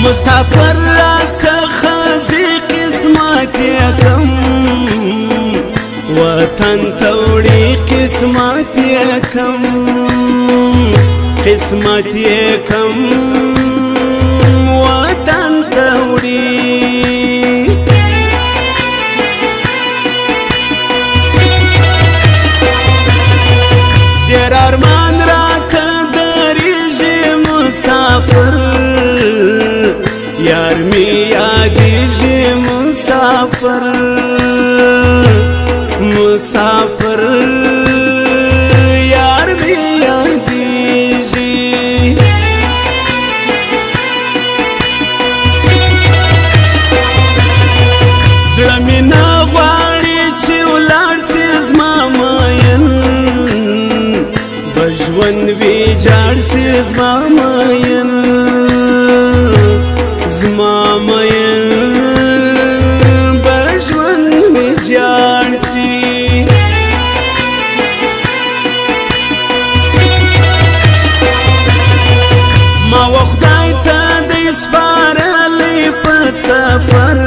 مسافر راڅخه زی قسمت یې کم وطن ته وړي قسمت یې کم قسمت یې کم وطن ته وړي ډېر ارمان راته درېږي مسافر یار می یادیږي مسافر مسافر یار می یادیږي زړه مې نه غواړي چې ولاړ سي زما مین به ژوند ویجاړ سي زما مین زما مین به ژوند ویجاړ سي ما و خدای ته دې سپارلی په سفر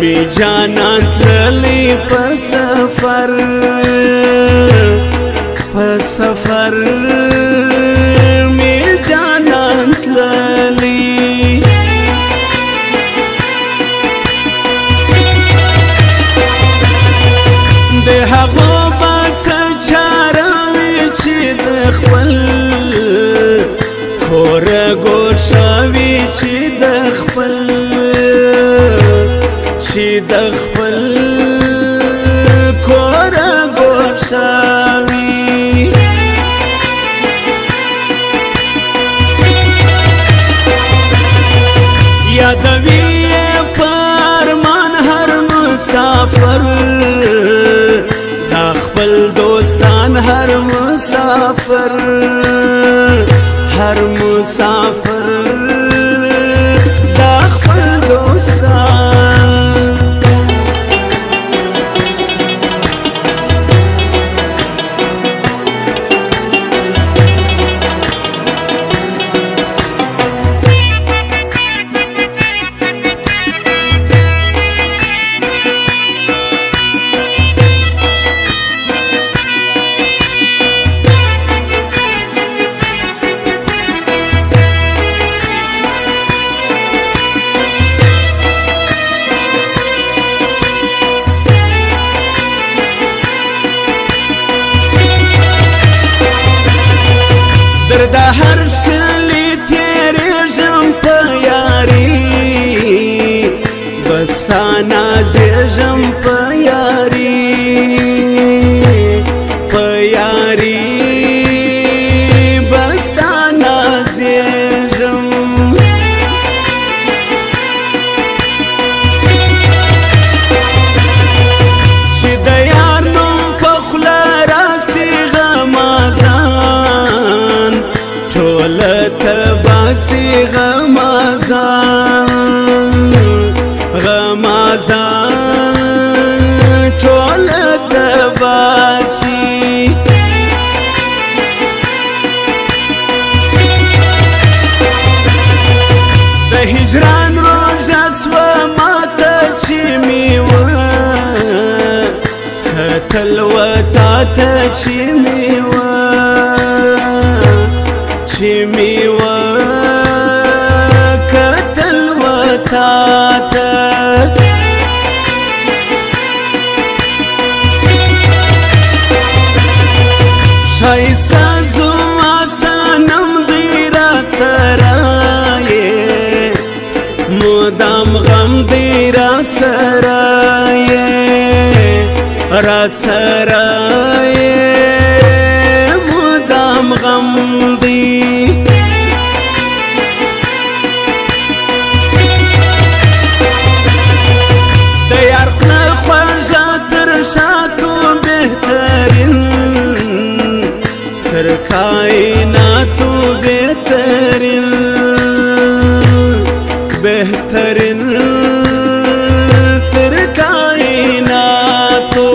می جانان تللی په سفر په سفر می جانان تللی د هغو به څه چاره وي چې د خپل کوره ګوښه وي چې د خپل چې د خپل کوره ګوښه وي یادوي په ارمان هر مسافر دا خپل دوستان هر مسافر هر مسافر دا خپل دوستان د هر ښکلي تېرېږم په یاري بس تا نازېږم په یاري په یاري بس تا نازېږم چې د یار نوم په خوله راسي غمازان ټوله تباسي غمازان غمازان ټوله تباسي د هجران روژه سوه ماته چې مې وه کتل وتا ته چې مې وه چې مې وه کتل وتا ته ښایسته زما صنم دی را سره یې مدام غم دی را سره یې را سره مدام غم دی د یار خوله خوږه تر شاتو بهترین تر کائناتو بهترین بهترین تر کائناتو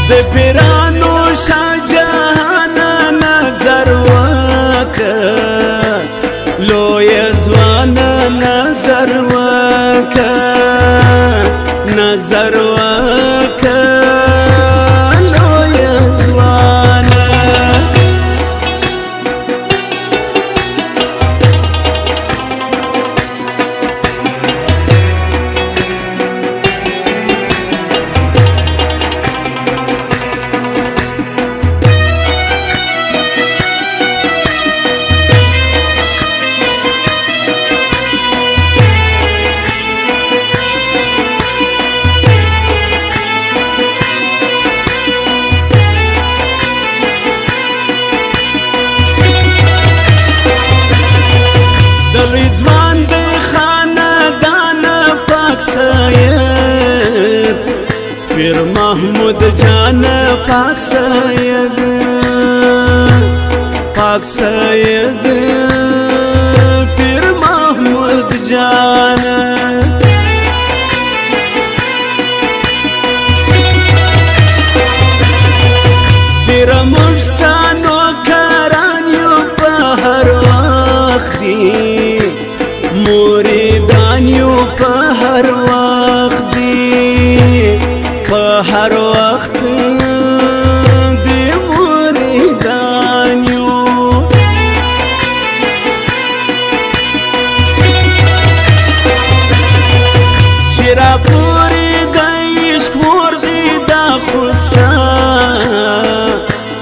د پیرانو شاهجهان نظر وکړه لوی ځوان نظر وکړه نظر وکړه لوی ځوان پیر محمود جان پاک سید پیر محمود جان پیر مشتانو کرانیو په هر وخت دی مریدانیو په هر وخت دی په هر وخت دی مریدانیو چې را پورې د عشق ورغي دا خو ستا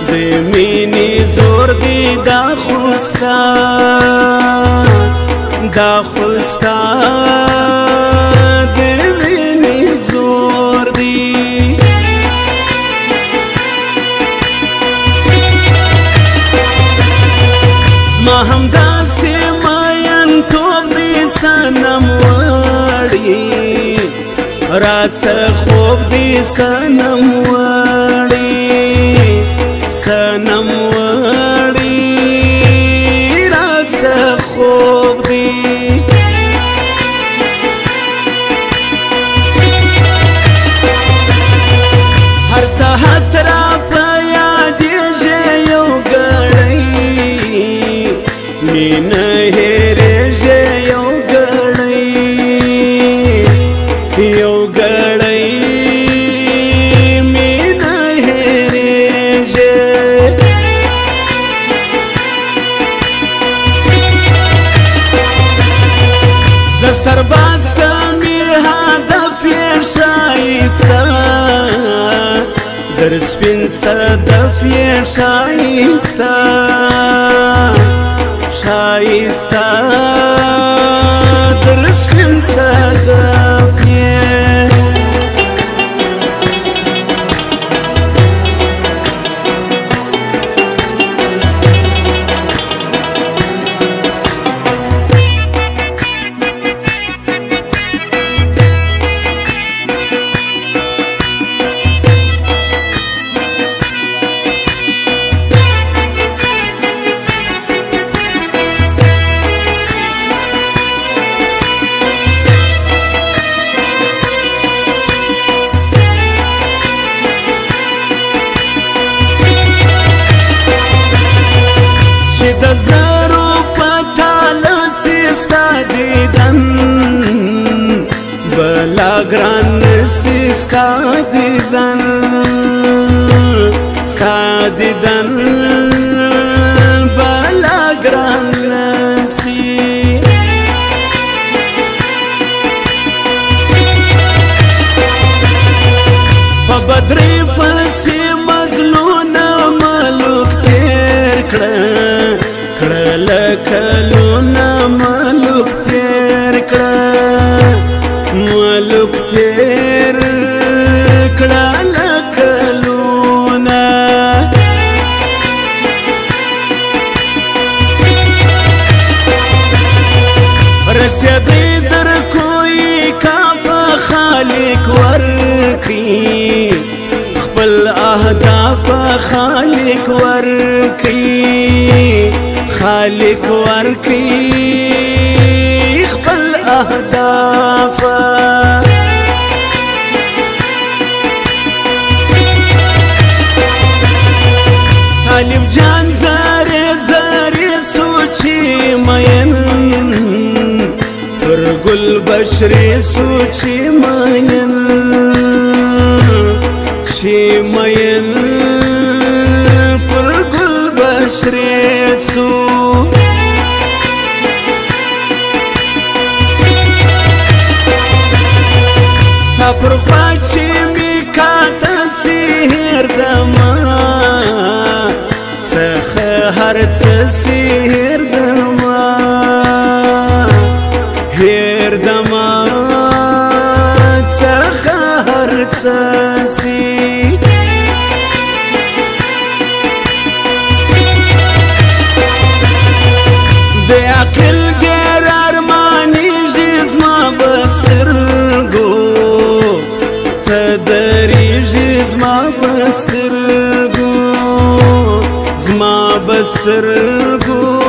د مینې زور دی دا خو ستا دا خو ستا د مینې زور دی همداسې ماین توب دی صنم وړي راڅه خوب دی صنم وړي صنم وړي راڅه خوب دی هر ساعت را په یادېږي یو ګړی مینه هېرېږي یو ګړی یو ګړی مینه هېرېږي زه سرباز ته مې هدف یې ښایسته در سپین صدف یې ښایسته شایسته در سپین صدف یې د زرو پتاله سستا دیدن بلا ګران سستا دیدن ستا دیدن بلا ګران سی په بدرې پسې مظلومه ملوک تیر کړه لکلونه ملوک تیر تیر کړه لکلونه رسیدی در کوئی کافه خالق ورکی خپل اهداف خالق ورکی خالق ورکی خپل اهداف طالب جان زاری زاری سوچی مین پر گل بشری سوچی مین چی مین پر گل بشری سو تا پر خواچی می کاتا سیر دما سخه هر چه سیر دما هیر دما سخه هر چه سی د عقل غیر ارمانی جسما بسترګو تدری جسما بسترګو زما بسترګو